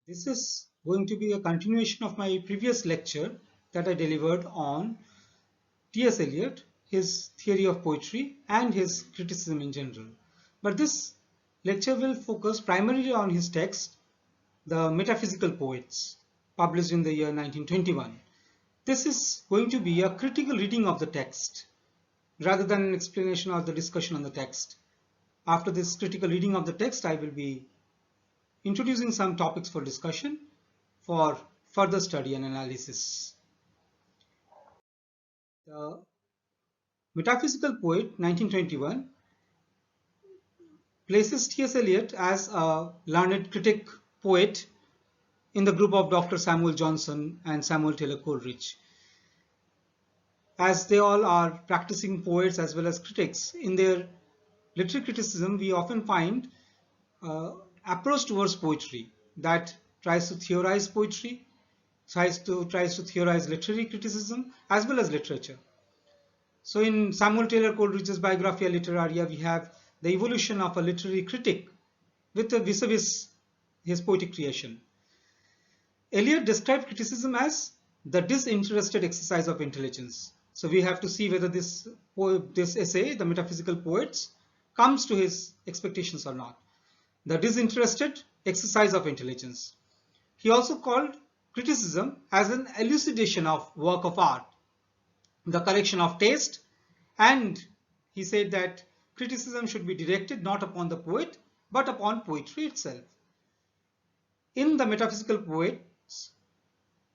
This is going to be a continuation of my previous lecture that I delivered on T.S. Eliot, his theory of poetry, and his criticism in general. But this lecture will focus primarily on his text, The Metaphysical Poets, published in the year 1921. This is going to be a critical reading of the text rather than an explanation or the discussion on the text. After this critical reading of the text, I will be introducing some topics for discussion for further study and analysis. The Metaphysical Poet, 1921, places T.S. Eliot as a learned critic poet in the group of Dr. Samuel Johnson and Samuel Taylor Coleridge. As they all are practicing poets as well as critics, in their literary criticism, we often find approach towards poetry that tries to theorize poetry, tries to theorize literary criticism as well as literature. So in Samuel Taylor Coleridge's Biographia Literaria, we have the evolution of a literary critic with a vis-a-vis his poetic creation. Eliot described criticism as the disinterested exercise of intelligence. So we have to see whether this essay, The Metaphysical Poets, comes to his expectations or not. The disinterested exercise of intelligence. He also called criticism as an elucidation of work of art, the correction of taste, and he said that criticism should be directed not upon the poet but upon poetry itself. In the Metaphysical Poets,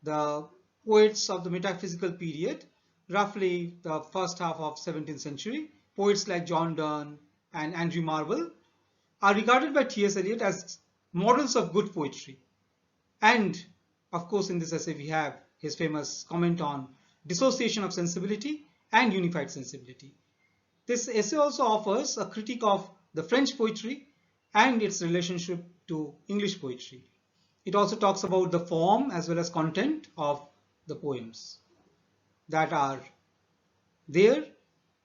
the poets of the metaphysical period, roughly the first half of 17th century, poets like John Donne and Andrew Marvell, are regarded by T.S. Eliot as models of good poetry. And of course, in this essay, we have his famous comment on dissociation of sensibility and unified sensibility. This essay also offers a critique of the French poetry and its relationship to English poetry. It also talks about the form as well as content of the poems that are there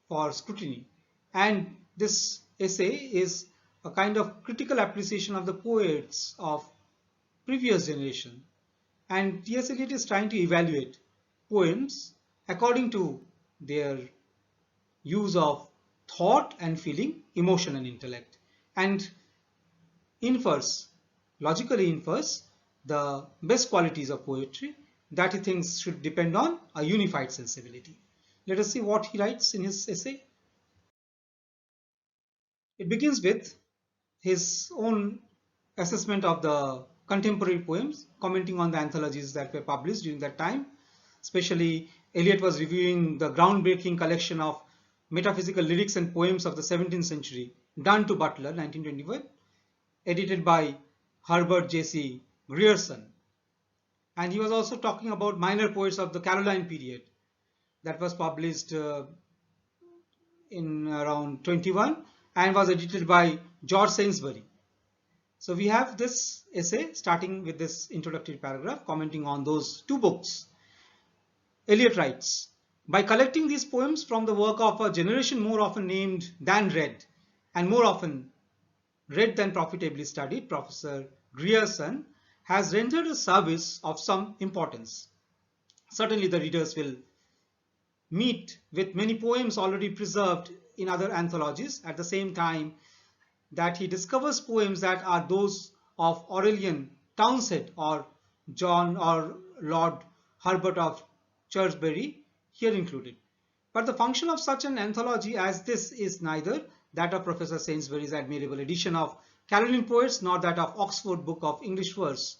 for scrutiny. And this essay is a kind of critical appreciation of the poets of previous generation. And T.S. Eliot is trying to evaluate poems according to their use of thought and feeling, emotion and intellect, and logically infers the best qualities of poetry that he thinks should depend on a unified sensibility. Let us see what he writes in his essay. It begins with his own assessment of the contemporary poems, commenting on the anthologies that were published during that time. Especially, Eliot was reviewing the groundbreaking collection of metaphysical lyrics and poems of the 17th century, done to Butler, 1921, edited by Herbert J.C. Grierson. And he was also talking about minor poets of the Caroline period that was published in around 21 and was edited by George Sainsbury. So we have this essay starting with this introductory paragraph commenting on those two books. Eliot writes, by collecting these poems from the work of a generation more often named than read, and more often read than profitably studied, Professor Grierson has rendered a service of some importance. Certainly the readers will meet with many poems already preserved in other anthologies at the same time that he discovers poems that are those of Aurelian Townshend or John or Lord Herbert of Shrewsbury, here included. But the function of such an anthology as this is neither that of Professor Sainsbury's admirable edition of Caroline Poets nor that of Oxford Book of English Verse.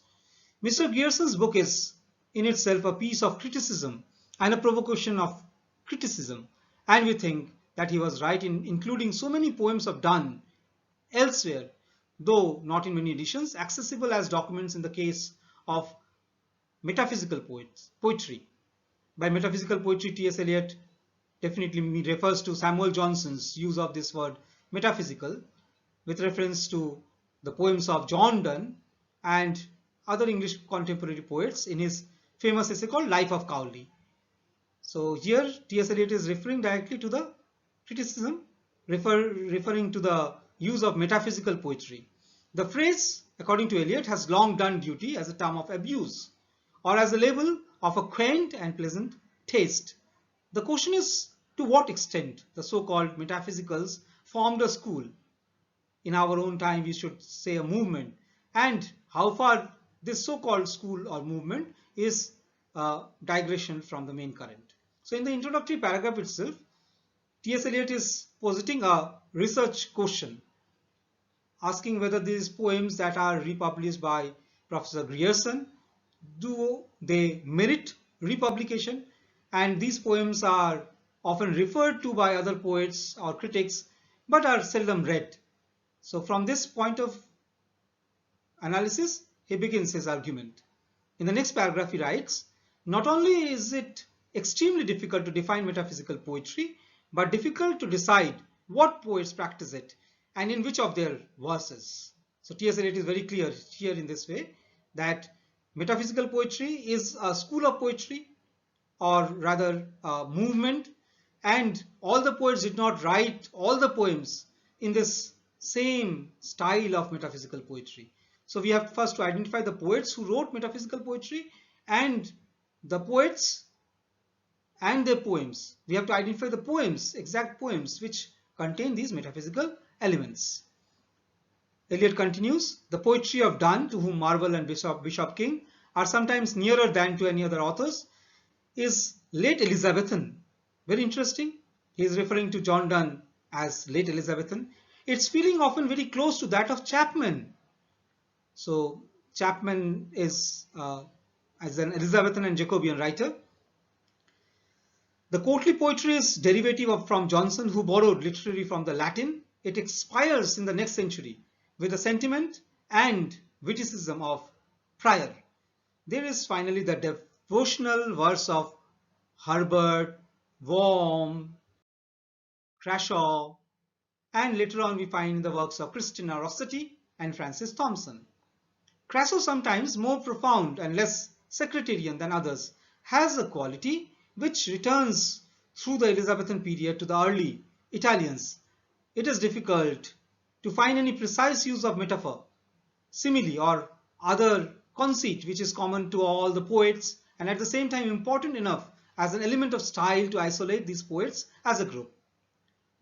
Mr. Grierson's book is in itself a piece of criticism and a provocation of criticism, and we think that he was right in including so many poems of Donne elsewhere, though not in many editions, accessible as documents in the case of metaphysical poetry. By metaphysical poetry, T.S. Eliot definitely refers to Samuel Johnson's use of this word metaphysical with reference to the poems of John Donne and other English contemporary poets in his famous essay called Life of Cowley. So here T.S. Eliot is referring directly to the criticism, referring to the use of metaphysical poetry. The phrase, according to Eliot, has long done duty as a term of abuse or as a label of a quaint and pleasant taste. The question is to what extent the so-called metaphysicals formed a school. In our own time, we should say a movement, and how far this so-called school or movement is a digression from the main current. So in the introductory paragraph itself, T.S. Eliot is positing a research question, asking whether these poems that are republished by Professor Grierson, do they merit republication? And these poems are often referred to by other poets or critics, but are seldom read. So from this point of analysis, he begins his argument. In the next paragraph, he writes, not only is it extremely difficult to define metaphysical poetry, but difficult to decide what poets practice it and in which of their verses. So T.S. Eliot is very clear here in this way that metaphysical poetry is a school of poetry, or rather a movement, and all the poets did not write all the poems in this same style of metaphysical poetry. So we have first to identify the poets who wrote metaphysical poetry and the poets and their poems. We have to identify the poems, exact poems, which contain these metaphysical elements. Eliot continues, the poetry of Donne, to whom Marvell and Bishop King are sometimes nearer than to any other authors, is late Elizabethan. Very interesting. He is referring to John Donne as late Elizabethan. Its feeling often very close to that of Chapman. So Chapman is as an Elizabethan and Jacobean writer. The courtly poetry is derivative from Johnson, who borrowed literally from the Latin. It expires in the next century with the sentiment and witticism of Prior. There is finally the devotional verse of Herbert, Worm, Crashaw, and later on we find the works of Christina Rossetti and Francis Thompson. Crasso, sometimes more profound and less sectarian than others, has a quality which returns through the Elizabethan period to the early Italians. It is difficult to find any precise use of metaphor, simile, or other conceit which is common to all the poets and at the same time important enough as an element of style to isolate these poets as a group.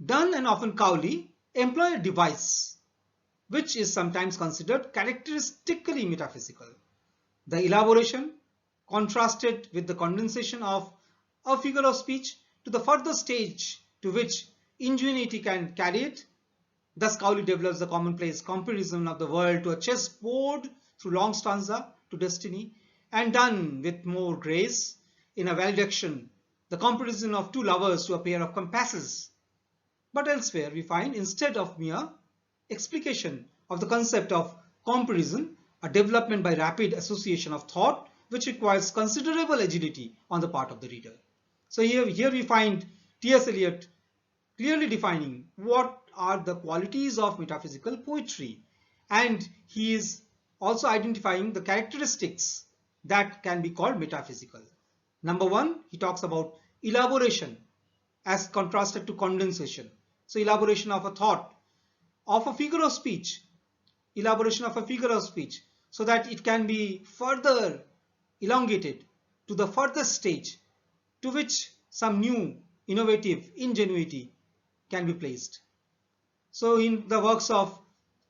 Donne and often Cowley employ a device which is sometimes considered characteristically metaphysical. The elaboration, contrasted with the condensation of a figure of speech to the further stage to which ingenuity can carry it. Thus Cowley develops the commonplace comparison of the world to a chessboard through long stanza to destiny, and Donne with more grace in a valediction, the comparison of two lovers to a pair of compasses. But elsewhere we find, instead of mere explication of the concept of comparison, a development by rapid association of thought which requires considerable agility on the part of the reader. So here we find T.S. Eliot clearly defining what are the qualities of metaphysical poetry, and he is also identifying the characteristics that can be called metaphysical. Number one, he talks about elaboration as contrasted to condensation. So elaboration of a thought, of a figure of speech, elaboration of a figure of speech, so that it can be further elongated to the furthest stage to which some new innovative ingenuity can be placed. So in the works of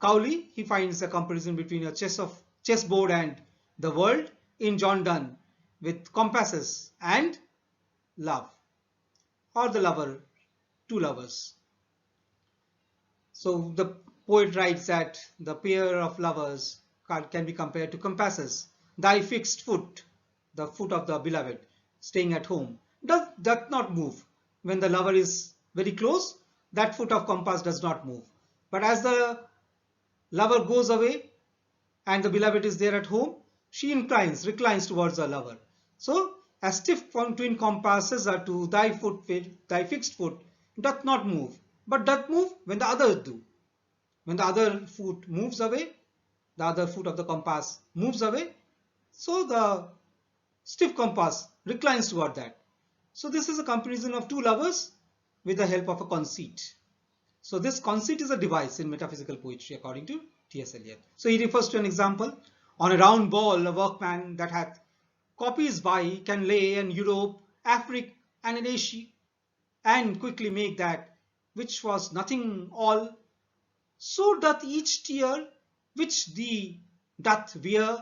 Cowley, he finds a comparison between a chessboard and the world. In John Donne, with compasses and love, or the lover, two lovers. So the poet writes that the pair of lovers can be compared to compasses. Thy fixed foot, the foot of the beloved, staying at home, doth not move. When the lover is very close, that foot of compass does not move. But as the lover goes away and the beloved is there at home, she reclines towards her lover. So, as stiff twin compasses are to thy fixed foot doth not move, but doth move when the others do. When the other foot moves away, the other foot of the compass moves away, so the stiff compass reclines toward that. So this is a comparison of two lovers with the help of a conceit. So this conceit is a device in metaphysical poetry according to T.S. Eliot. So he refers to an example. On a round ball, a workman that hath copies by can lay in Europe, Africa, and in Asia, and quickly make that which was nothing all. So doth each tear which thee doth wear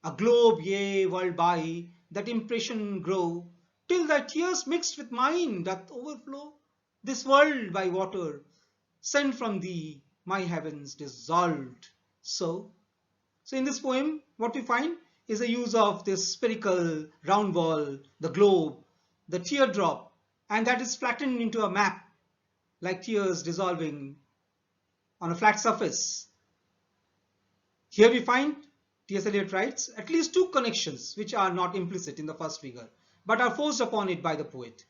a globe, yea, world by, that impression grow, till thy tears mixed with mine doth overflow. This world by water sent from thee, my heavens dissolved. So in this poem, what we find is a use of this spherical round ball, the globe, the teardrop, and that is flattened into a map like tears dissolving on a flat surface. Here we find, T.S. Eliot writes, at least two connections which are not implicit in the first figure, but are forced upon it by the poet.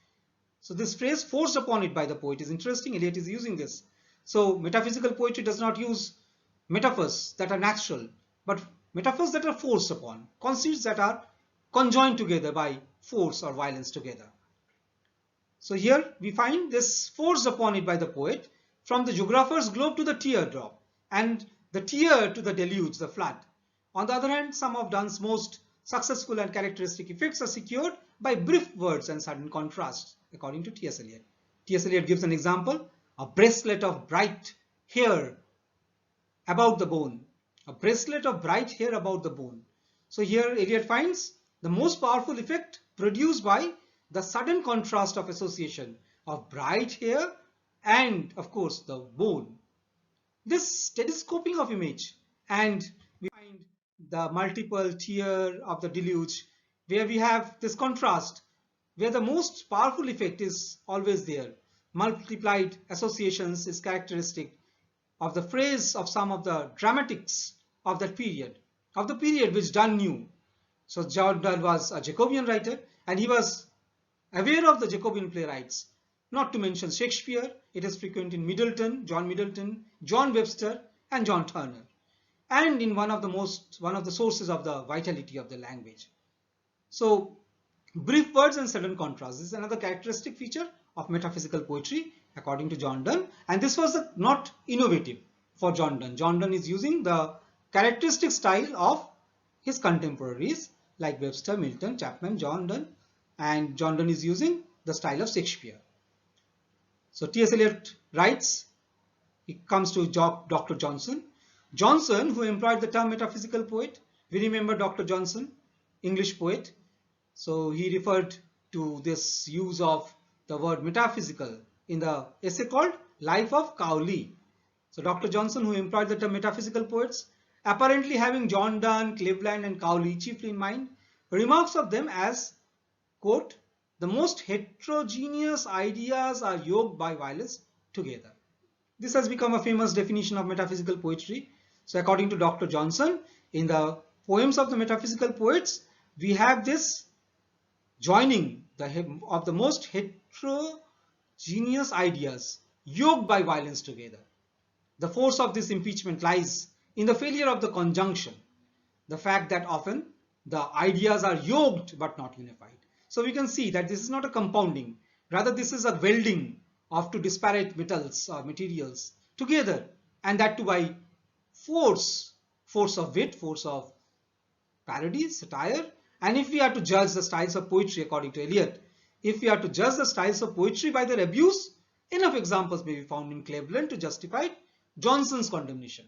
So this phrase, forced upon it by the poet, is interesting. Eliot is using this. So metaphysical poetry does not use metaphors that are natural, but metaphors that are forced upon, conceits that are conjoined together by force or violence together. So here we find this forced upon it by the poet, from the geographer's globe to the teardrop, and the tear to the deluge, the flood. On the other hand, some of Donne's most successful and characteristic effects are secured by brief words and sudden contrasts, according to T.S. Eliot. T.S. Eliot gives an example, a bracelet of bright hair about the bone. A bracelet of bright hair about the bone. So here Eliot finds the most powerful effect produced by the sudden contrast of association of bright hair and, of course, the bone. This telescoping of image, and we find the multiple tear of the deluge, where we have this contrast, where the most powerful effect is always there. Multiplied associations is characteristic of the phrase of some of the dramatics of that period, of the period which Donne knew. So John Donne was a Jacobean writer, and he was aware of the Jacobean playwrights, not to mention Shakespeare. It is frequent in Middleton, John Webster, and John Turner, and in one of the sources of the vitality of the language. So brief words and sudden contrast is another characteristic feature of metaphysical poetry, according to John Donne, and this was not innovative for John Donne. John Donne is using the characteristic style of his contemporaries like Webster, Milton, Chapman, John Donne, and John Donne is using the style of Shakespeare. So T.S. Eliot writes, he comes to Dr. Johnson. Johnson, who employed the term metaphysical poet, we remember Dr. Johnson, English poet. So he referred to this use of the word metaphysical in the essay called Life of Cowley. So Dr. Johnson, who employed the term metaphysical poets, apparently having John Donne, Cleveland, and Cowley chiefly in mind, remarks of them as, quote, the most heterogeneous ideas are yoked by violence together. This has become a famous definition of metaphysical poetry. So according to Dr. Johnson, in the poems of the metaphysical poets, we have this joining of the most heterogeneous ideas yoked by violence together. The force of this impeachment lies in the failure of the conjunction, the fact that often the ideas are yoked but not unified. So we can see that this is not a compounding, rather this is a welding of two disparate metals or materials together, and that too by force of wit, force of parody, satire. And if we are to judge the styles of poetry according to Eliot, if we are to judge the styles of poetry by their abuse, enough examples may be found in Cleveland to justify Johnson's condemnation.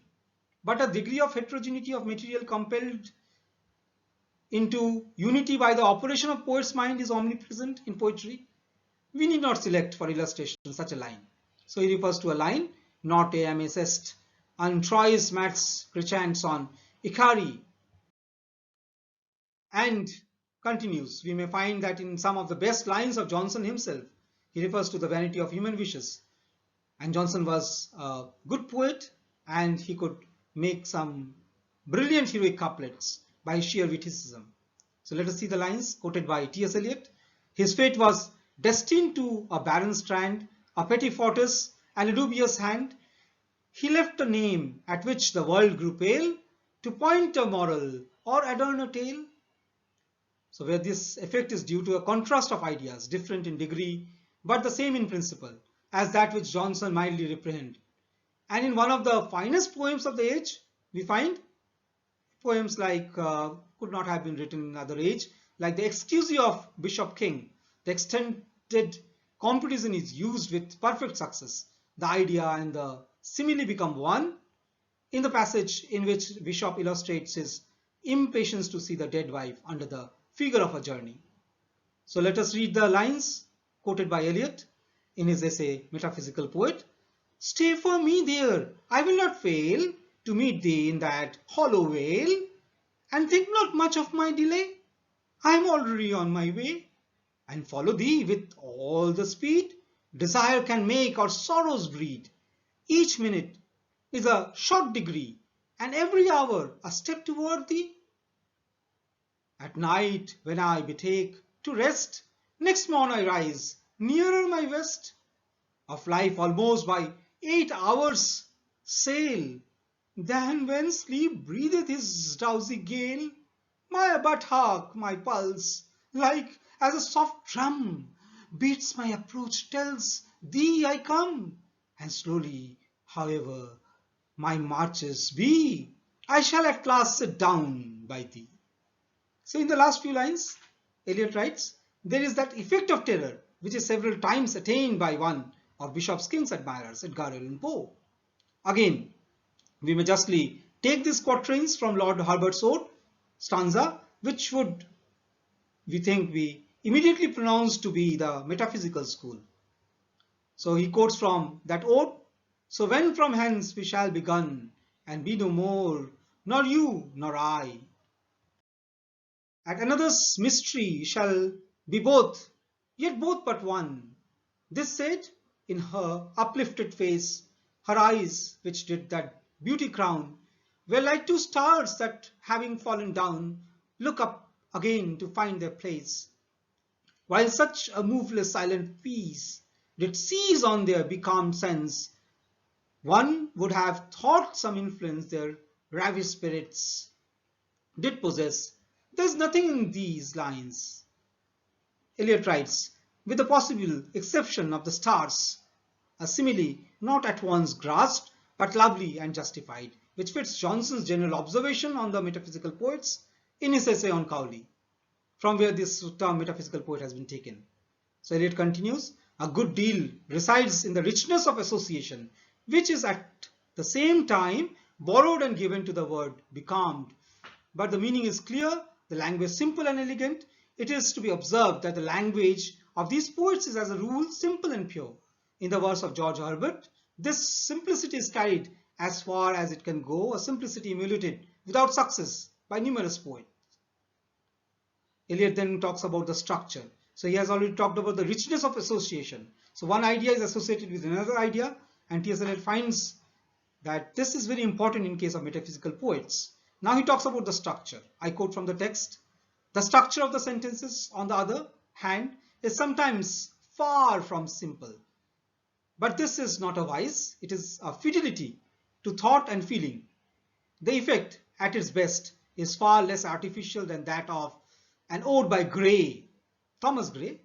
But a degree of heterogeneity of material compelled into unity by the operation of poet's mind is omnipresent in poetry. We need not select for illustration such a line. So he refers to a line, not eam est, Antrois Max Crescents on Ikari, and continues. We may find that in some of the best lines of Johnson himself, he refers to the vanity of human wishes. And Johnson was a good poet, and he could make some brilliant heroic couplets by sheer witticism. So let us see the lines quoted by T.S. Eliot. His fate was destined to a barren strand, a petty fortress, and a dubious hand. He left a name at which the world grew pale, to point a moral or adorn a tale. So where this effect is due to a contrast of ideas, different in degree, but the same in principle, as that which Johnson mildly reprehended. And in one of the finest poems of the age, We find poems like could not have been written in another age, like the Excuse of Bishop King. The extended competition is used with perfect success. The idea and the simile become one in the passage in which Bishop illustrates his impatience to see the dead wife under the figure of a journey. So let us read the lines quoted by Eliot in his essay Metaphysical Poet. Stay for me there, I will not fail to meet thee in that hollow vale, and think not much of my delay. I am already on my way, and follow thee with all the speed desire can make or sorrows breed. Each minute is a short degree, and every hour a step toward thee. At night, when I betake to rest, next morn I rise, nearer my west. Of life almost by 8 hours sail, than when sleep breatheth his drowsy gale. But hark, my pulse, like as a soft drum, beats my approach, tells thee I come, and slowly, however, my marches be, I shall at last sit down by thee. So in the last few lines, Eliot writes, there is that effect of terror which is several times attained by one of Bishop King's admirers, Edgar Allan Poe. Again, we may justly take these quatrains from Lord Herbert's ode, stanza, which would, we think, be immediately pronounced to be the metaphysical school. So he quotes from that ode, so when from hence we shall begun, and be no more, nor you nor I. At another's mystery shall be both, yet both but one. This said, in her uplifted face, her eyes, which did that beauty crown, were like two stars that, having fallen down, look up again to find their place. While such a moveless silent peace did seize on their becalmed sense, one would have thought some influence their ravished spirits did possess. There is nothing in these lines, Eliot writes, with the possible exception of the stars, a simile not at once grasped but lovely and justified, which fits Johnson's general observation on the metaphysical poets in his essay on Cowley, from where this term metaphysical poet has been taken. So Eliot continues, a good deal resides in the richness of association, which is at the same time borrowed and given to the word becalmed. But the meaning is clear, the language simple and elegant. It is to be observed that the language of these poets is as a rule simple and pure. In the verse of George Herbert, this simplicity is carried as far as it can go, a simplicity emulated without success by numerous poets. Eliot then talks about the structure. So he has already talked about the richness of association. So one idea is associated with another idea, and T.S. Eliot finds that this is very important in case of metaphysical poets. Now he talks about the structure. I quote from the text, the structure of the sentences, on the other hand, is sometimes far from simple. But this is not a vice, it is a fidelity to thought and feeling. The effect, at its best, is far less artificial than that of an ode by Gray, Thomas Gray,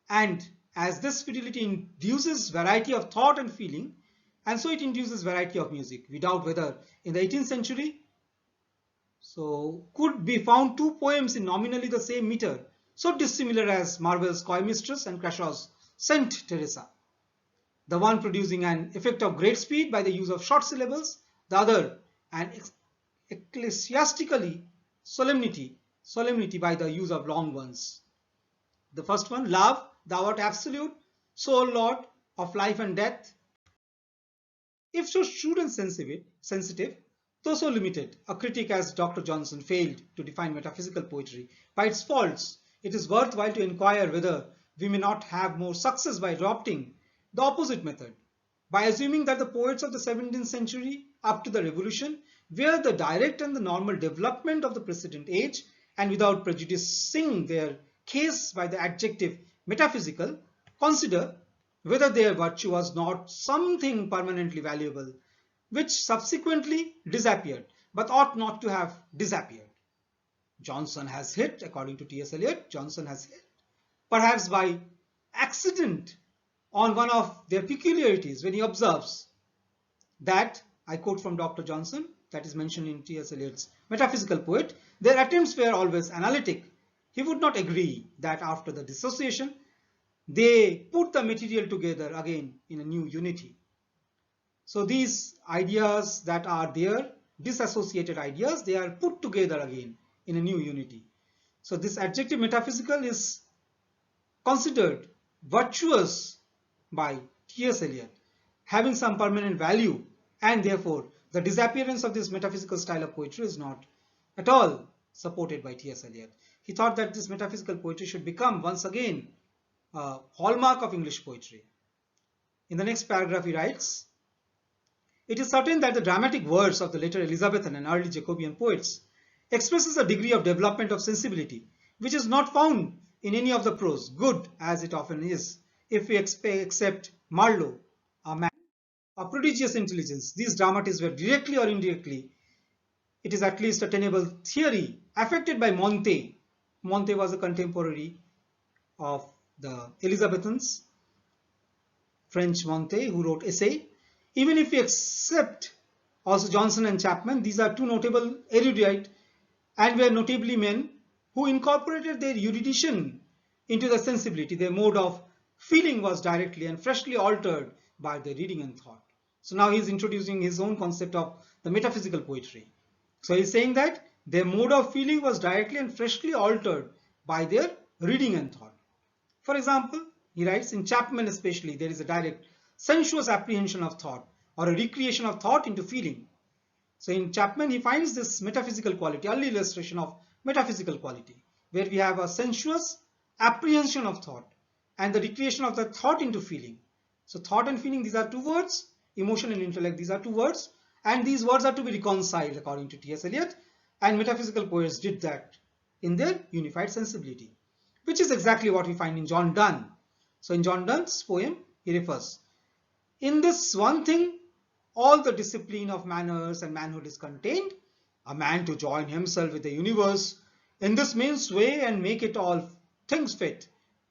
and as this fidelity induces variety of thought and feeling, and so it induces variety of music. We doubt whether in the 18th century could be found two poems in nominally the same meter, so dissimilar as Marvell's Coy Mistress and Crashaw's Saint Teresa. The one producing an effect of great speed by the use of short syllables, the other an ecclesiastically solemnity by the use of long ones. The first one, love, thou art absolute, sole Lord of life and death. If so shrewd and sensitive, though so limited, a critic as Dr. Johnson failed to define metaphysical poetry by its faults, it is worthwhile to inquire whether we may not have more success by adopting the opposite method, by assuming that the poets of the 17th century up to the Revolution were the direct and the normal development of the precedent age, and without prejudicing their case by the adjective metaphysical, consider whether their virtue was not something permanently valuable, which subsequently disappeared, but ought not to have disappeared. Johnson has hit, according to T.S. Eliot, Johnson has hit, perhaps by accident, on one of their peculiarities when he observes that, I quote from Dr. Johnson, that is mentioned in T.S. Eliot's Metaphysical Poet, their attempts were always analytic. He would not agree that after the dissociation, they put the material together again in a new unity. So these ideas that are there, disassociated ideas, they are put together again in a new unity. So this adjective metaphysical is considered virtuous by T.S. Eliot, having some permanent value, and therefore the disappearance of this metaphysical style of poetry is not at all supported by T.S. Eliot. He thought that this metaphysical poetry should become once again a hallmark of English poetry. In the next paragraph he writes, "It is certain that the dramatic verse of the later Elizabethan and early Jacobean poets expresses a degree of development of sensibility which is not found in any of the prose, good as it often is, if we accept Marlowe, a man of prodigious intelligence. These dramatists were directly or indirectly, it is at least a tenable theory, affected by Monte." Monte was a contemporary of the Elizabethans, French Monte, who wrote Essay. Even if we accept also Johnson and Chapman, these are two notable erudite and were notably men who incorporated their erudition into the sensibility. Their mode of feeling was directly and freshly altered by their reading and thought. So now he's introducing his own concept of the metaphysical poetry. So he's saying that their mode of feeling was directly and freshly altered by their reading and thought. For example, he writes, in Chapman especially, there is a direct sensuous apprehension of thought or a recreation of thought into feeling. So in Chapman, he finds this metaphysical quality, early illustration of metaphysical quality, where we have a sensuous apprehension of thought and the recreation of the thought into feeling. So thought and feeling, these are two words. Emotion and intellect, these are two words. And these words are to be reconciled according to T.S. Eliot. And metaphysical poets did that in their unified sensibility, which is exactly what we find in John Donne. So in John Donne's poem, he refers, "In this one thing, all the discipline of manners and manhood is contained, a man to join himself with the universe in this main sway and make it all things fit,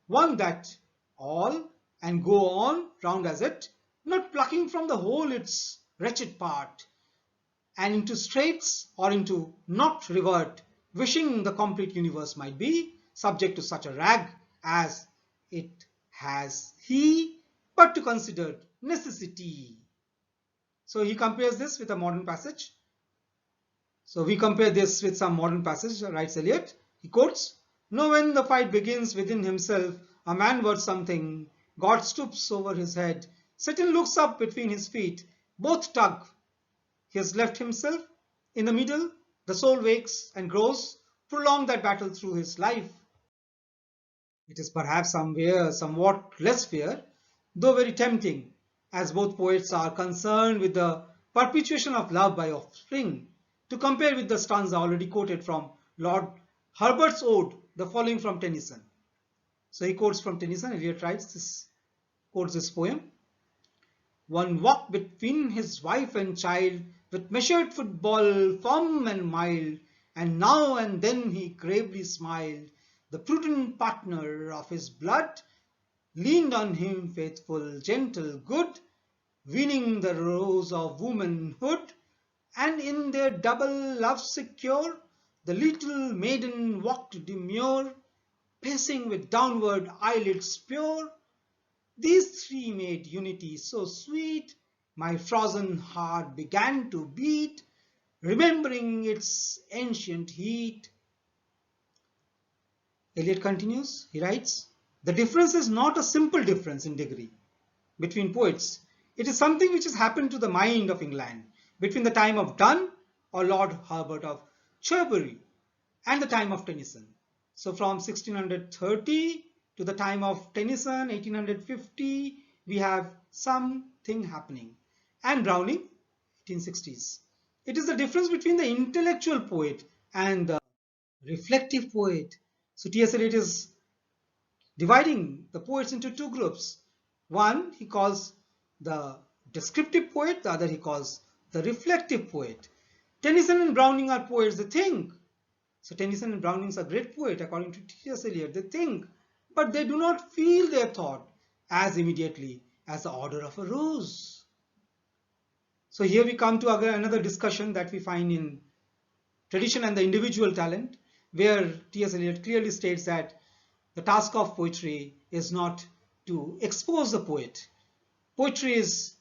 one that all and go on round as it, not plucking from the whole its wretched part, and into straits or into not revert, wishing the complete universe might be subject to such a rag as it has he, but to consider necessity." So he compares this with a modern passage. So we compare this with some modern passage, writes Eliot. He quotes, "Know when the fight begins within himself, a man worth something, God stoops over his head, Satan looks up between his feet, both tug. He has left himself in the middle, the soul wakes and grows, prolong that battle through his life. It is perhaps somewhat less fair, though very tempting, as both poets are concerned with the perpetuation of love by offspring, to compare with the stanza already quoted from Lord Herbert's Ode, the following from Tennyson." So he quotes from Tennyson. Eliot quotes this poem. "One walked between his wife and child with measured footfall, firm and mild, and now and then he gravely smiled. The prudent partner of his blood leaned on him, faithful, gentle, good, winning the rose of womanhood, and in their double love secure, the little maiden walked demure, pacing with downward eyelids pure. These three made unity so sweet, my frozen heart began to beat, remembering its ancient heat." Eliot continues, he writes, "The difference is not a simple difference in degree between poets. It is something which has happened to the mind of England between the time of Donne or Lord Herbert of Cherbury and the time of Tennyson. So from 1630 to the time of Tennyson, 1850, we have something happening. And Browning, 1860s. It is the difference between the intellectual poet and the reflective poet." So T.S. Eliot is dividing the poets into two groups. One he calls the descriptive poet, the other he calls the reflective poet. Tennyson and Browning are poets, they think. So Tennyson and Browning are great poets according to T.S. Eliot. They think, but they do not feel their thought as immediately as the odor of a rose. So here we come to another discussion that we find in Tradition and the Individual Talent, where T.S. Eliot clearly states that the task of poetry is not to expose the poet. Poetry is,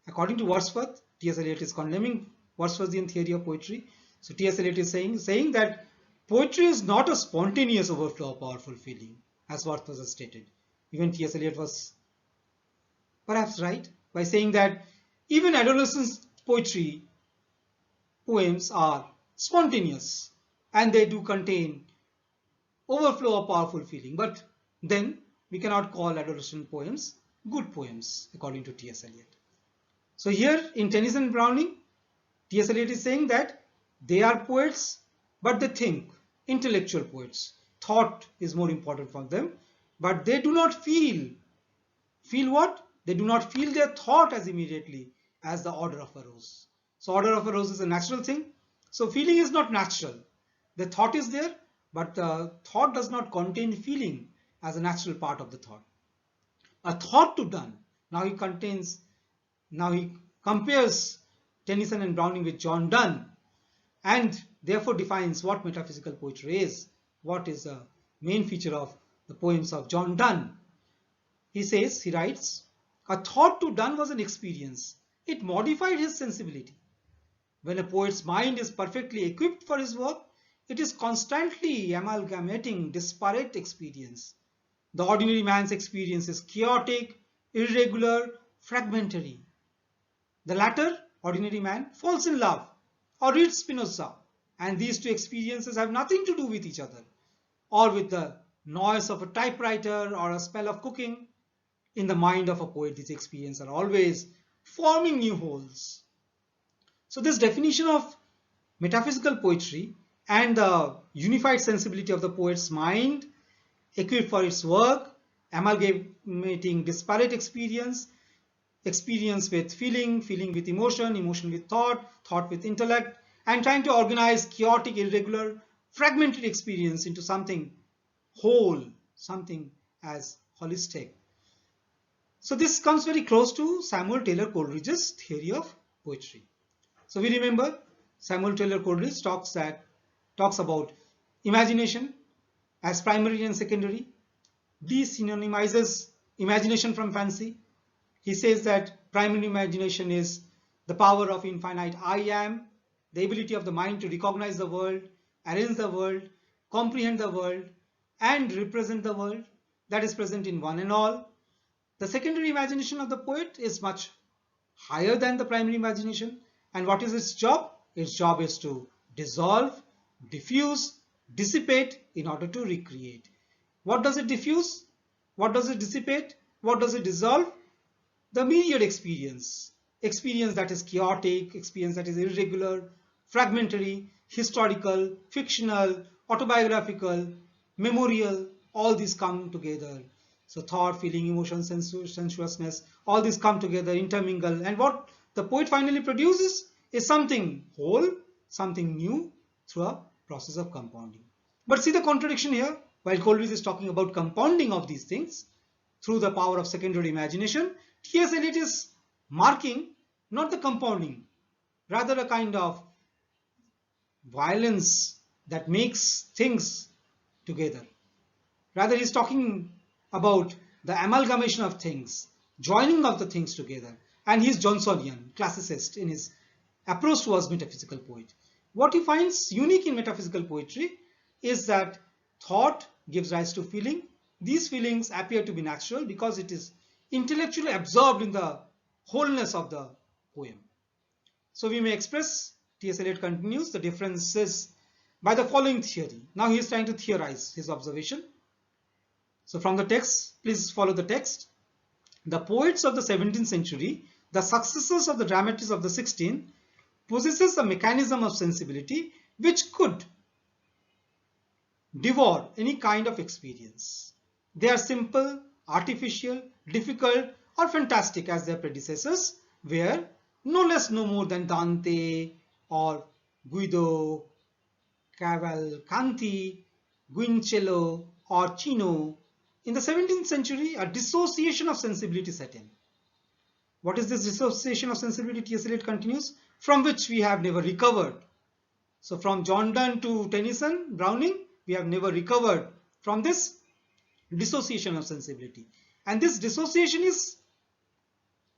according to Wordsworth, T.S. Eliot is condemning Wordsworthian theory of poetry. So T.S. Eliot is saying that poetry is not a spontaneous overflow of powerful feeling, as Wordsworth has stated. Even T.S. Eliot was perhaps right by saying that even adolescent poetry poems are spontaneous and they do contain overflow of powerful feeling. But then we cannot call adolescent poems good poems, according to T.S. Eliot. So here in Tennyson and Browning, T.S. Eliot is saying that they are poets, but they think, intellectual poets. Thought is more important for them, but they do not feel. Feel what? They do not feel their thought as immediately as the order of a rose. So order of a rose is a natural thing. So feeling is not natural. The thought is there, but the thought does not contain feeling as a natural part of the thought. A thought to done. Now he compares Tennyson and Browning with John Donne, and therefore defines what metaphysical poetry is, what is the main feature of the poems of John Donne. He writes, a thought to Donne was an experience. It modified his sensibility. When a poet's mind is perfectly equipped for his work, it is constantly amalgamating disparate experience. The ordinary man's experience is chaotic, irregular, fragmentary. The latter, ordinary man, falls in love or reads Spinoza, and these two experiences have nothing to do with each other or with the noise of a typewriter or a spell of cooking. In the mind of a poet, these experiences are always forming new wholes. So this definition of metaphysical poetry and the unified sensibility of the poet's mind, equipped for its work, amalgamating disparate experience, experience with feeling, feeling with emotion, emotion with thought, thought with intellect, and trying to organize chaotic, irregular, fragmented experience into something whole, something as holistic. So this comes very close to Samuel Taylor Coleridge's theory of poetry. So we remember Samuel Taylor Coleridge talks about imagination as primary and secondary. De-synonymizes imagination from fancy. He says that primary imagination is the power of infinite I am, the ability of the mind to recognize the world, arrange the world, comprehend the world, and represent the world that is present in one and all. The secondary imagination of the poet is much higher than the primary imagination. And what is its job? Its job is to dissolve, diffuse, dissipate in order to recreate. What does it diffuse? What does it dissipate? What does it dissolve? The myriad experience. Experience that is chaotic, experience that is irregular, fragmentary, historical, fictional, autobiographical, memorial, all these come together. So thought, feeling, emotion, sensuousness, all these come together, intermingle, and what the poet finally produces is something whole, something new through a process of compounding. But see the contradiction here. While Coleridge is talking about compounding of these things through the power of secondary imagination, T.S. Eliot is marking not the compounding, rather a kind of violence that makes things together. Rather, he's talking about the amalgamation of things, joining of the things together. And he's Johnsonian, classicist in his approach towards metaphysical poetry. What he finds unique in metaphysical poetry is that thought gives rise to feeling. These feelings appear to be natural because it is intellectually absorbed in the wholeness of the poem. So we may express, T.S. Eliot continues, the differences by the following theory. Now he is trying to theorize his observation. So from the text, please follow the text. The poets of the 17th century, the successors of the dramatists of the 16th, possesses a mechanism of sensibility which could devour any kind of experience. They are simple, artificial, difficult, or fantastic as their predecessors were, no less no more than Dante or Guido Cavalcanti, Guincello, or Chino. In the 17th century, a dissociation of sensibility set in. What is this dissociation of sensibility? T.S. Eliot continues, from which we have never recovered. So from John Donne to Tennyson, Browning, we have never recovered from this dissociation of sensibility. And this dissociation is,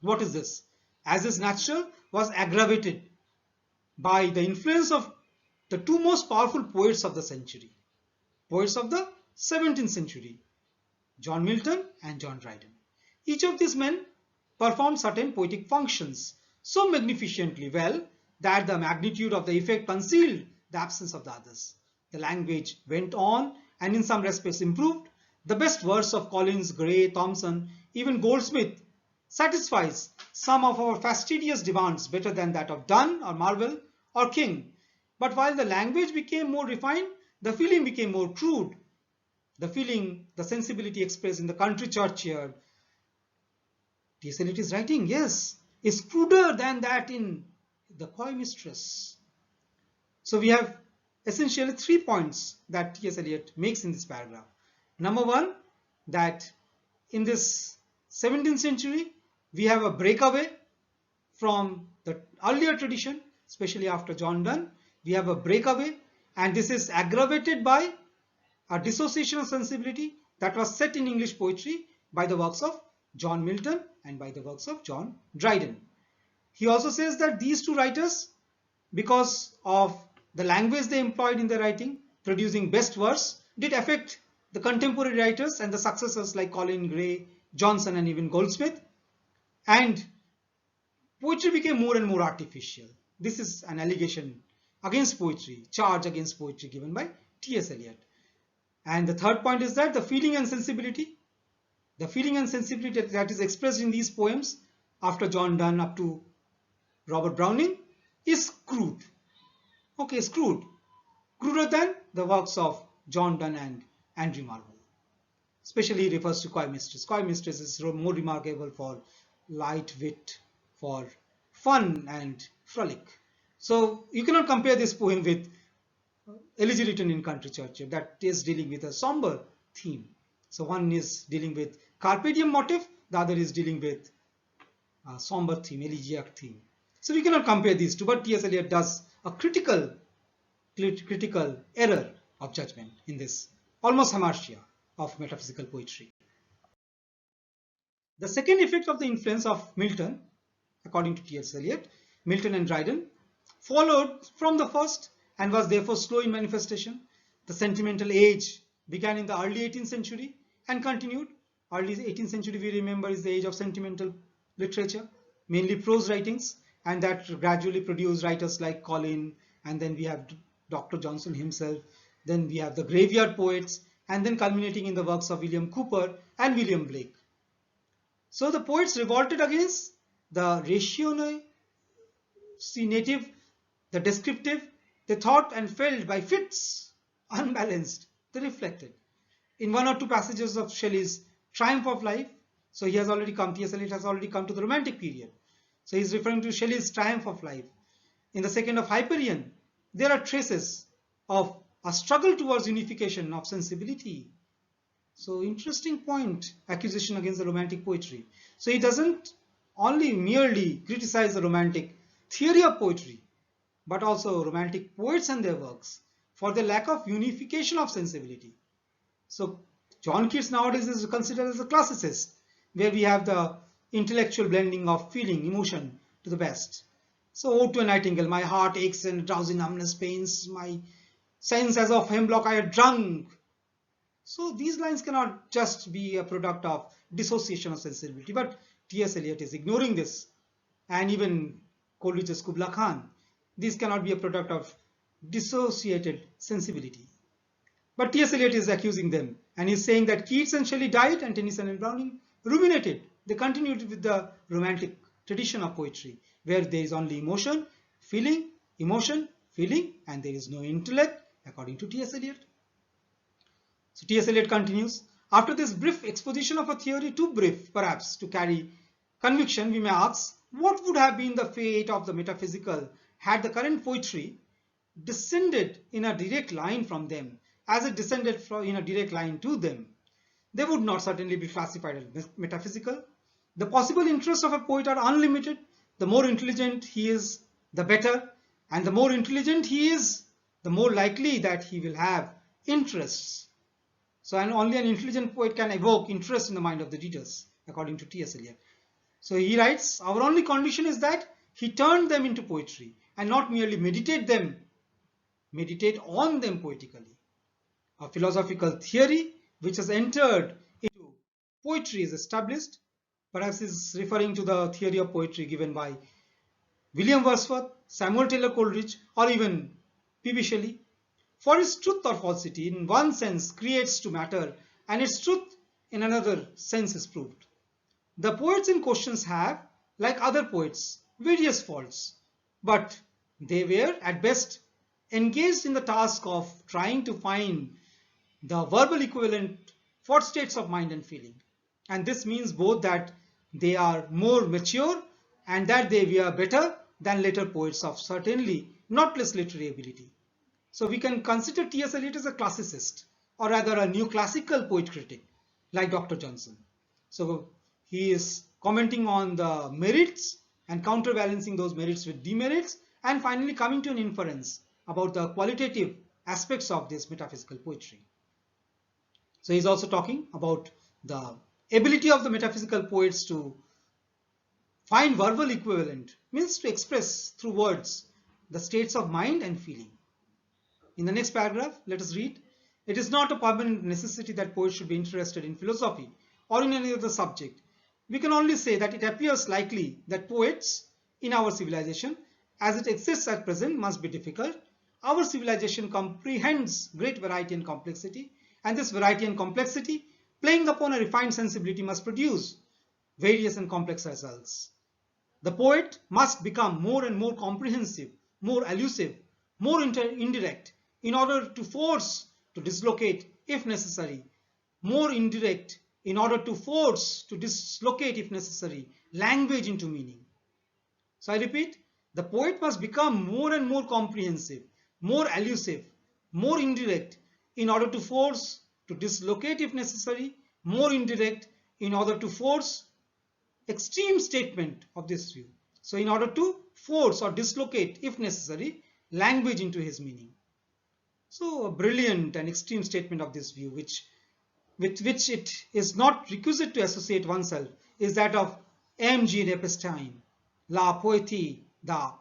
what is this? As is natural, was aggravated by the influence of the two most powerful poets of the century, poets of the 17th century, John Milton and John Dryden. Each of these men performed certain poetic functions so magnificently well that the magnitude of the effect concealed the absence of the others. The language went on and in some respects improved. The best verse of Collins, Gray, Thomson, even Goldsmith satisfies some of our fastidious demands better than that of Donne or Marvell or King. But while the language became more refined, the feeling became more crude. The feeling, the sensibility expressed in the country churchyard, T.S. Eliot is writing, yes, is cruder than that in the coy mistress. So we have essentially 3 points that T.S. Eliot makes in this paragraph. Number one, that in this 17th century, we have a breakaway from the earlier tradition, especially after John Donne. We have a breakaway, and this is aggravated by a dissociation of sensibility that was set in English poetry by the works of John Milton and by the works of John Dryden. He also says that these two writers, because of the language they employed in their writing, producing best verse, did affect the contemporary writers and the successors like Colin, Gray, Johnson and even Goldsmith, and poetry became more and more artificial. This is an allegation against poetry, charge against poetry given by T.S. Eliot. And the third point is that the feeling and sensibility that is expressed in these poems after John Donne up to Robert Browning is crude. Okay, it's crude. Cruder than the works of John Donne and Andrew Marvell. Especially refers to Coy Mistress. Coy Mistress is more remarkable for light wit, for fun and frolic. So you cannot compare this poem with Elegy Written in Country Churchyard that is dealing with a somber theme. So one is dealing with carpe diem motif, the other is dealing with a somber theme, elegiac theme. So we cannot compare these two, but T.S. Eliot does a critical error of judgment in this almost hamartia of metaphysical poetry. The second effect of the influence of Milton, according to T.S. Eliot, Milton and Dryden, followed from the first and was therefore slow in manifestation. The sentimental age began in the early 18th century and continued. Early 18th century, we remember, is the age of sentimental literature, mainly prose writings, and that gradually produced writers like Colin, and then we have Dr. Johnson himself, then we have the graveyard poets, and then culminating in the works of William Cowper and William Blake. So the poets revolted against the rationale, the descriptive. They thought and felt by fits, unbalanced. They reflected. In one or two passages of Shelley's Triumph of Life, so he has already come, T.S. Eliot has already come to the Romantic period. So he is referring to Shelley's Triumph of Life. In the second of Hyperion, there are traces of a struggle towards unification of sensibility. So interesting point, accusation against the Romantic poetry. So he doesn't only merely criticize the Romantic theory of poetry, but also Romantic poets and their works for the lack of unification of sensibility. So John Keats nowadays is considered as a classicist, where we have the intellectual blending of feeling, emotion to the best. So Ode to a Nightingale, my heart aches and drowsy numbness pains, my sense as of hemlock I had drunk. So these lines cannot just be a product of dissociation of sensibility, but T.S. Eliot is ignoring this, and even Coleridge's Kubla Khan. These cannot be a product of dissociated sensibility. But T.S. Eliot is accusing them, and he's saying that Keats and Shelley died and Tennyson and Browning ruminated. They continued with the Romantic tradition of poetry, where there is only emotion, feeling, and there is no intellect, according to T.S. Eliot. So T.S. Eliot continues, after this brief exposition of a theory, too brief perhaps to carry conviction, we may ask, what would have been the fate of the metaphysical had the current poetry descended in a direct line from them, as it descended in a direct line to them? They would not certainly be classified as metaphysical. The possible interests of a poet are unlimited. The more intelligent he is, the better. And the more intelligent he is, the more likely that he will have interests. So only an intelligent poet can evoke interest in the mind of the readers, according to T.S. Eliot. So he writes, our only condition is that he turned them into poetry and not merely meditate on them poetically. A philosophical theory which has entered into poetry is established. Perhaps is referring to the theory of poetry given by William Wordsworth, Samuel Taylor Coleridge, or even P.B. Shelley. For its truth or falsity in one sense creates to matter, and its truth in another sense is proved. The poets in questions have, like other poets, various faults, but they were at best engaged in the task of trying to find the verbal equivalent for states of mind and feeling. And this means both that they are more mature and that they were better than later poets of certainly not less literary ability. So we can consider T.S. Eliot as a classicist, or rather a new classical poet critic, like Dr. Johnson. So he is commenting on the merits and counterbalancing those merits with demerits, and finally coming to an inference about the qualitative aspects of this metaphysical poetry. So he's also talking about the ability of the metaphysical poets to find verbal equivalent, means to express through words the states of mind and feeling. In the next paragraph, let us read, it is not a permanent necessity that poets should be interested in philosophy or in any other subject. We can only say that it appears likely that poets in our civilization, as it exists at present, must be difficult. Our civilization comprehends great variety and complexity, and this variety and complexity, playing upon a refined sensibility, must produce various and complex results. The poet must become more and more comprehensive, more elusive, more indirect, in order to force to dislocate if necessary, more indirect in order to force to dislocate if necessary language into meaning. So I repeat, the poet must become more and more comprehensive, more elusive, more indirect in order to force to dislocate if necessary, more indirect in order to force extreme statement of this view. So in order to force or dislocate if necessary language into his meaning. So a brilliant and extreme statement of this view, with which it is not requisite to associate oneself, is that of M.G. Repestein, La Poétie da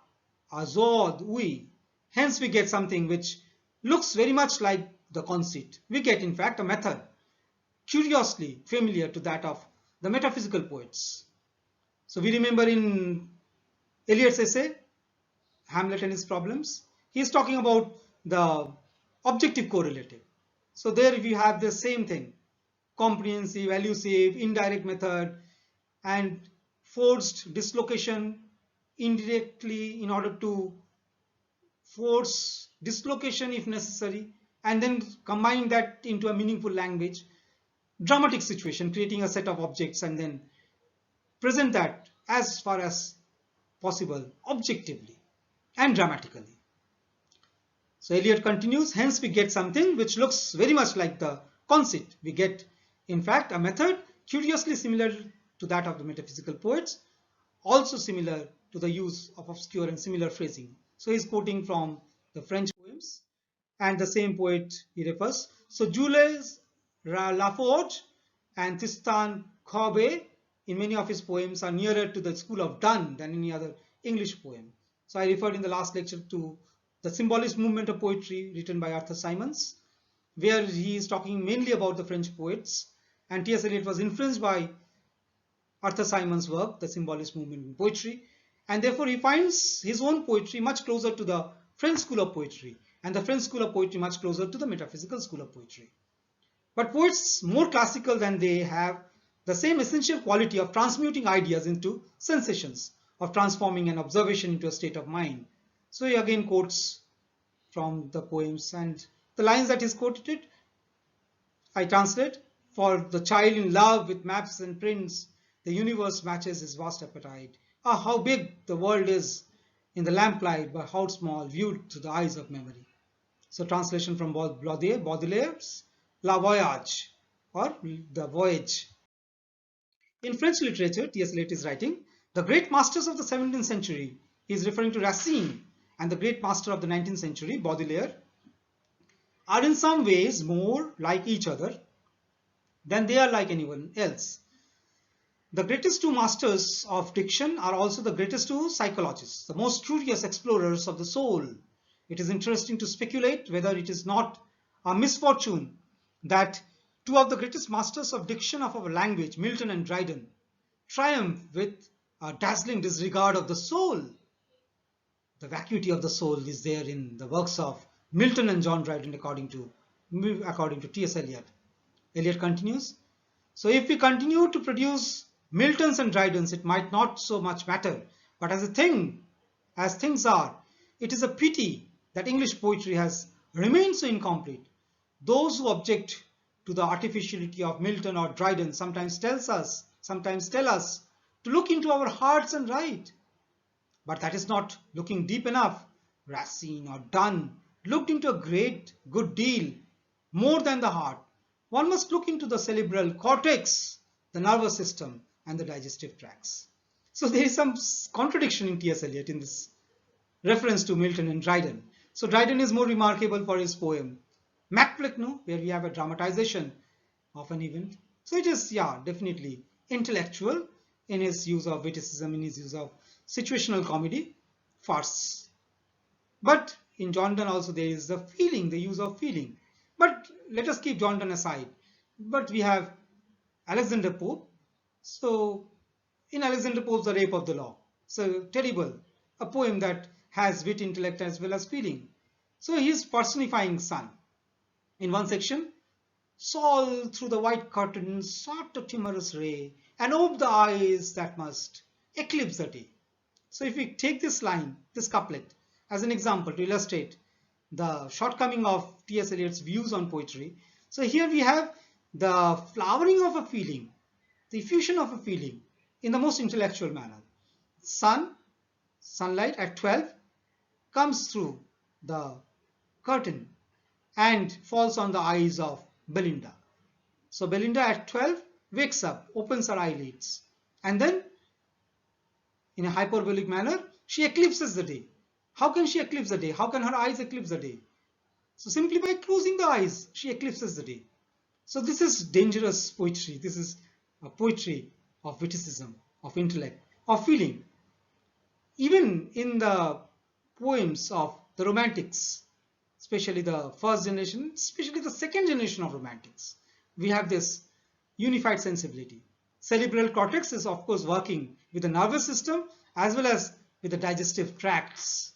Azod Oui. Hence we get something which looks very much like the conceit. We get in fact a method curiously familiar to that of the metaphysical poets. So we remember in Eliot's essay, Hamlet and his Problems, he is talking about the objective correlative. So there we have the same thing, comprehensive, elusive, indirect method, and forced dislocation indirectly in order to force dislocation if necessary, and then combine that into a meaningful language, dramatic situation, creating a set of objects and then present that as far as possible objectively and dramatically. So Eliot continues, hence we get something which looks very much like the conceit. We get in fact a method curiously similar to that of the metaphysical poets, also similar to the use of obscure and similar phrasing. So he's quoting from the French poems, and the same poet he refers. So Jules Laforge and Tristan Corbe in many of his poems are nearer to the school of Donne than any other English poem. So I referred in the last lecture to the symbolist movement of poetry written by Arthur Symons, where he is talking mainly about the French poets, and T.S. Eliot was influenced by Arthur Symons' work, the symbolist movement in poetry, and therefore he finds his own poetry much closer to the French school of poetry, and the French school of poetry much closer to the metaphysical school of poetry. But poets more classical than they have the same essential quality of transmuting ideas into sensations, of transforming an observation into a state of mind. So he again quotes from the poems, and the lines that he's quoted, I translate, for the child in love with maps and prints, the universe matches his vast appetite. Ah, how big the world is in the lamplight, but how small viewed through the eyes of memory. So translation from Baudelaire's La Voyage, or The Voyage. In French literature, T.S. Eliot is writing, the great masters of the 17th century, he is referring to Racine, and the great master of the 19th century, Baudelaire, are in some ways more like each other than they are like anyone else. The greatest two masters of diction are also the greatest two psychologists, the most curious explorers of the soul. It is interesting to speculate whether it is not a misfortune that two of the greatest masters of diction of our language, Milton and Dryden, triumph with a dazzling disregard of the soul. The vacuity of the soul is there in the works of Milton and John Dryden, according to T.S. Eliot. Eliot continues, so if we continue to produce Miltons and Drydens, it might not so much matter. But as things are, it is a pity that English poetry has remained so incomplete. Those who object to the artificiality of Milton or Dryden sometimes tell us to look into our hearts and write. But that is not looking deep enough. Racine or Donne looked into a good deal more than the heart. One must look into the cerebral cortex, the nervous system, and the digestive tracts. So there is some contradiction in T.S. Eliot in this reference to Milton and Dryden. So Dryden is more remarkable for his poem Macbeth, where we have a dramatization of an event. So it is, definitely intellectual in his use of witticism, in his use of situational comedy, farce. But in John Donne also there is the use of feeling. But let us keep John Donne aside. But we have Alexander Pope. So in Alexander Pope's The Rape of the Law, so terrible, a poem that has wit, intellect as well as feeling. So he is personifying sun. In one section, Saul through the white curtains sought a timorous ray and opened the eyes that must eclipse the day. So if we take this line, this couplet, as an example to illustrate the shortcoming of T.S. Eliot's views on poetry, so here we have the flowering of a feeling, the effusion of a feeling in the most intellectual manner. Sunlight at 12 comes through the curtain and falls on the eyes of Belinda. So Belinda at 12 wakes up, opens her eyelids, and then in a hyperbolic manner, she eclipses the day. How can she eclipse the day? How can her eyes eclipse the day? So simply by closing the eyes, she eclipses the day. So this is dangerous poetry. This is a poetry of witticism, of intellect, of feeling. Even in the poems of the Romantics, especially the first generation, especially the second generation of Romantics, we have this unified sensibility. Cerebral cortex is of course working with the nervous system as well as with the digestive tracts.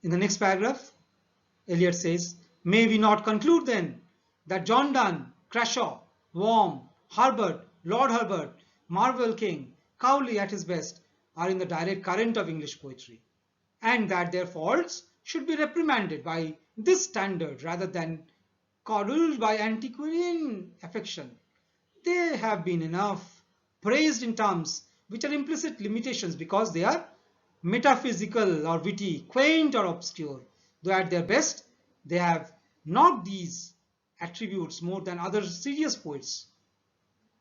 In the next paragraph, Eliot says, may we not conclude then that John Donne, Crashaw, Worm, Herbert, Lord Herbert, Marvell King, Cowley at his best are in the direct current of English poetry, and that their faults should be reprimanded by this standard rather than coddled by antiquarian affection. They have been enough praised in terms which are implicit limitations because they are metaphysical or witty, quaint or obscure, though at their best they have not these attributes more than other serious poets.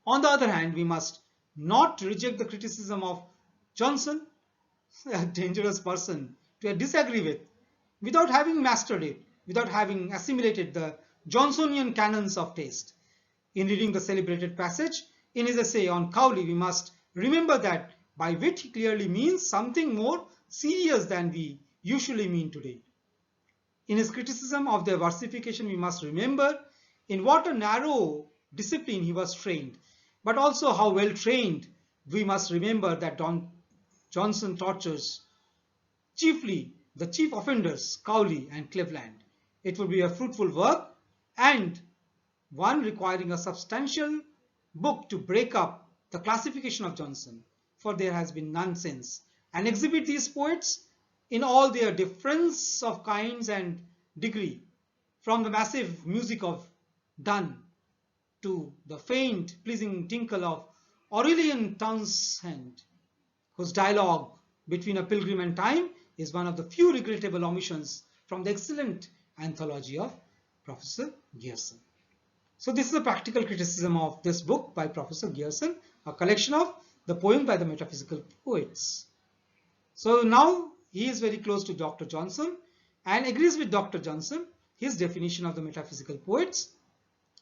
On the other hand, we must not reject the criticism of Johnson, a dangerous person to disagree with, without having mastered it, without having assimilated the Johnsonian canons of taste. In reading the celebrated passage in his essay on Cowley, we must remember that by wit he clearly means something more serious than we usually mean today. In his criticism of their versification, we must remember in what a narrow discipline he was trained, but also how well trained. We must remember that Johnson tortures chiefly the chief offenders, Cowley and Cleveland. It would be a fruitful work and one requiring a substantial book to break up the classification of Johnson, for there has been none since, and exhibit these poets in all their difference of kinds and degree, from the massive music of Donne to the faint, pleasing tinkle of Aurelian Townshend, whose dialogue between a pilgrim and time is one of the few regrettable omissions from the excellent anthology of Professor Gerson. So this is a practical criticism of this book by Professor Gerson, a collection of the poem by the metaphysical poets. So now he is very close to Dr. Johnson and agrees with Dr. Johnson, his definition of the metaphysical poets,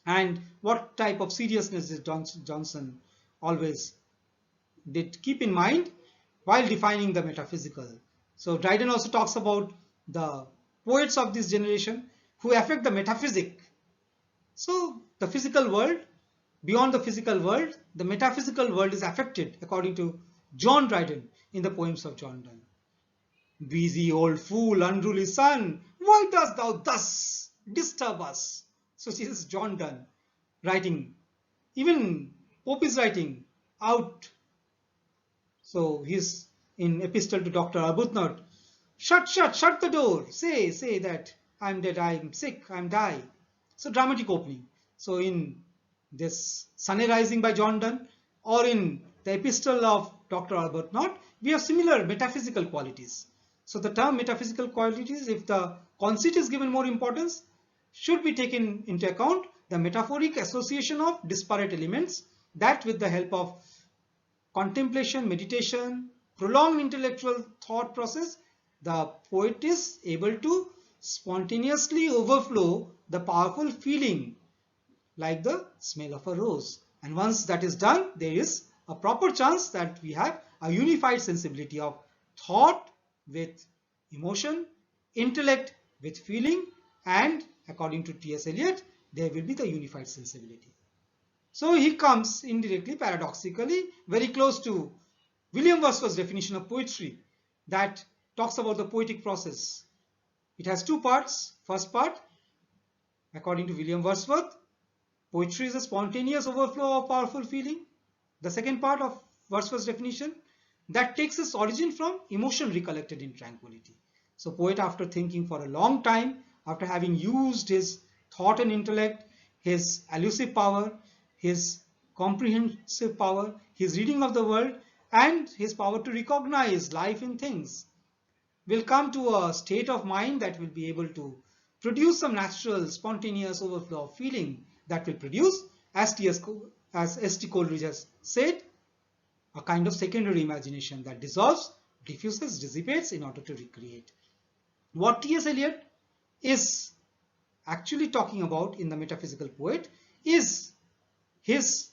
and what type of seriousness did Johnson always did keep in mind while defining the metaphysical. So Dryden also talks about the poets of this generation who affect the metaphysic. So the physical world, beyond the physical world, the metaphysical world is affected according to John Dryden in the poems of John Donne. Busy old fool, unruly son, why dost thou thus disturb us? So this is John Donne writing. Even Pope is writing out. So he's in epistle to Dr. Arbuthnot. Shut the door. Say that I'm dead, I'm sick, I'm die. So dramatic opening. So in this Sunny Rising by John Donne or in the epistle of Dr. Arbuthnot, we have similar metaphysical qualities. So the term metaphysical qualities, if the conceit is given more importance, should be taken into account the metaphoric association of disparate elements that with the help of contemplation, meditation, prolonged intellectual thought process, the poet is able to spontaneously overflow the powerful feeling like the smell of a rose. And once that is done, there is a proper chance that we have a unified sensibility of thought with emotion, intellect with feeling, and according to T.S. Eliot, there will be the unified sensibility. So he comes indirectly, paradoxically, very close to William Wordsworth's definition of poetry that talks about the poetic process. It has two parts. First part, according to William Wordsworth, poetry is a spontaneous overflow of powerful feeling. The second part of Wordsworth's definition, that takes its origin from emotion recollected in tranquility. So poet, after thinking for a long time, after having used his thought and intellect, his elusive power, his comprehensive power, his reading of the world, and his power to recognize life in things, will come to a state of mind that will be able to produce some natural, spontaneous overflow of feeling that will produce, as S.T. Coleridge has said, a kind of secondary imagination that dissolves, diffuses, dissipates in order to recreate. What T.S. Eliot is actually talking about in the metaphysical poet is his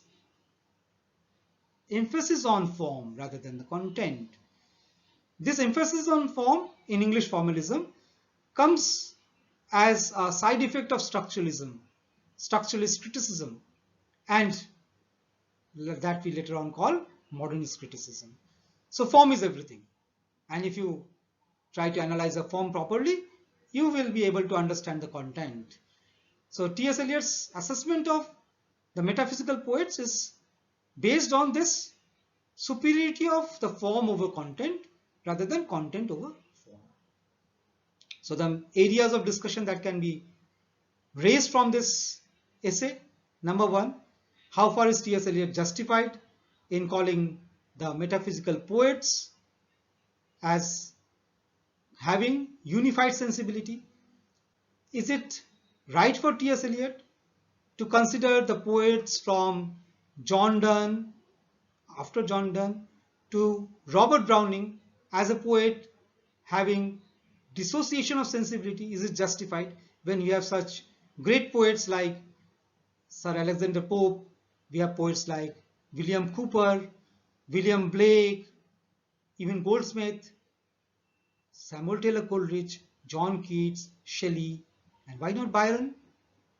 emphasis on form rather than the content. This emphasis on form in English formalism comes as a side effect of structuralism, structuralist criticism, and that we later on call modernist criticism. So form is everything, and if you try to analyze a form properly, you will be able to understand the content. So T.S. Eliot's assessment of the metaphysical poets is based on this superiority of the form over content rather than content over form. So the areas of discussion that can be raised from this essay, number one, how far is T.S. Eliot justified in calling the metaphysical poets as having unified sensibility? Is it right for T.S. Eliot to consider the poets from John Donne, after John Donne, to Robert Browning as a poet having dissociation of sensibility? Is it justified when we have such great poets like Sir Alexander Pope, we have poets like William Cooper, William Blake, even Goldsmith, Samuel Taylor Coleridge, John Keats, Shelley, and why not Byron?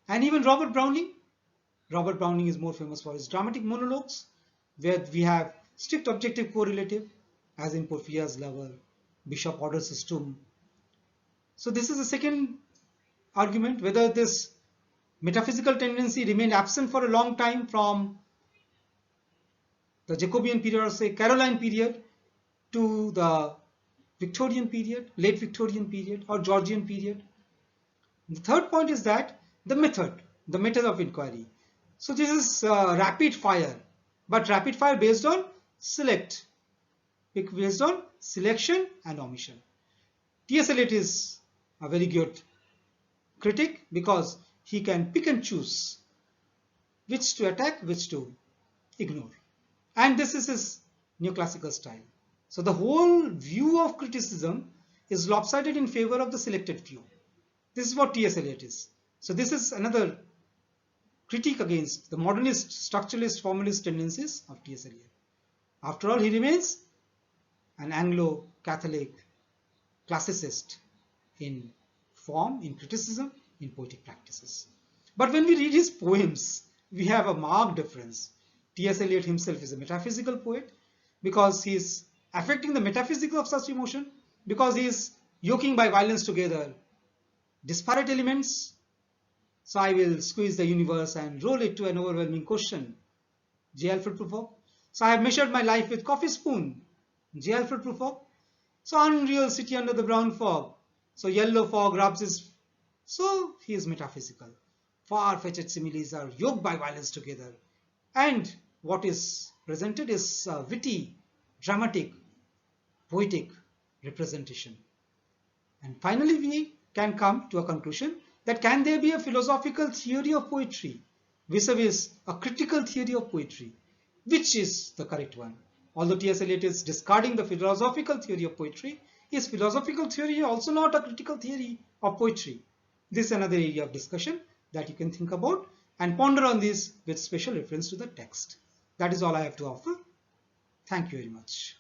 And even Robert Browning. Robert Browning is more famous for his dramatic monologues, where we have strict objective correlative, as in Porphyria's Lover, Bishop Orders His Tomb. So this is the second argument, whether this metaphysical tendency remained absent for a long time from the Jacobean period or say Caroline period to the Victorian period, late Victorian period or Georgian period. The third point is that the method of inquiry. So this is rapid fire, but rapid fire based on based on selection and omission. T.S. Eliot is a very good critic because he can pick and choose which to attack, which to ignore. And this is his neoclassical style. So the whole view of criticism is lopsided in favor of the selected view. This is what T.S. Eliot is. So this is another critique against the modernist, structuralist, formalist tendencies of T.S. Eliot. After all, he remains an Anglo-Catholic classicist in form, in criticism, in poetic practices. But when we read his poems, we have a marked difference. T.S. Eliot himself is a metaphysical poet because he is affecting the metaphysics of such emotion, because he is yoking by violence together disparate elements. So I will squeeze the universe and roll it to an overwhelming question. J. Alfred Prufrock. So I have measured my life with coffee spoon. J. Alfred Prufrock. So unreal city under the brown fog. So yellow fog rubs his. So he is metaphysical. Far-fetched similes are yoked by violence together. And what is presented is witty, dramatic, poetic representation. And finally, we can come to a conclusion that can there be a philosophical theory of poetry vis-a-vis a critical theory of poetry? Which is the correct one? Although T.S. Eliot is discarding the philosophical theory of poetry, is philosophical theory also not a critical theory of poetry? This is another area of discussion that you can think about and ponder on this with special reference to the text. That is all I have to offer. Thank you very much.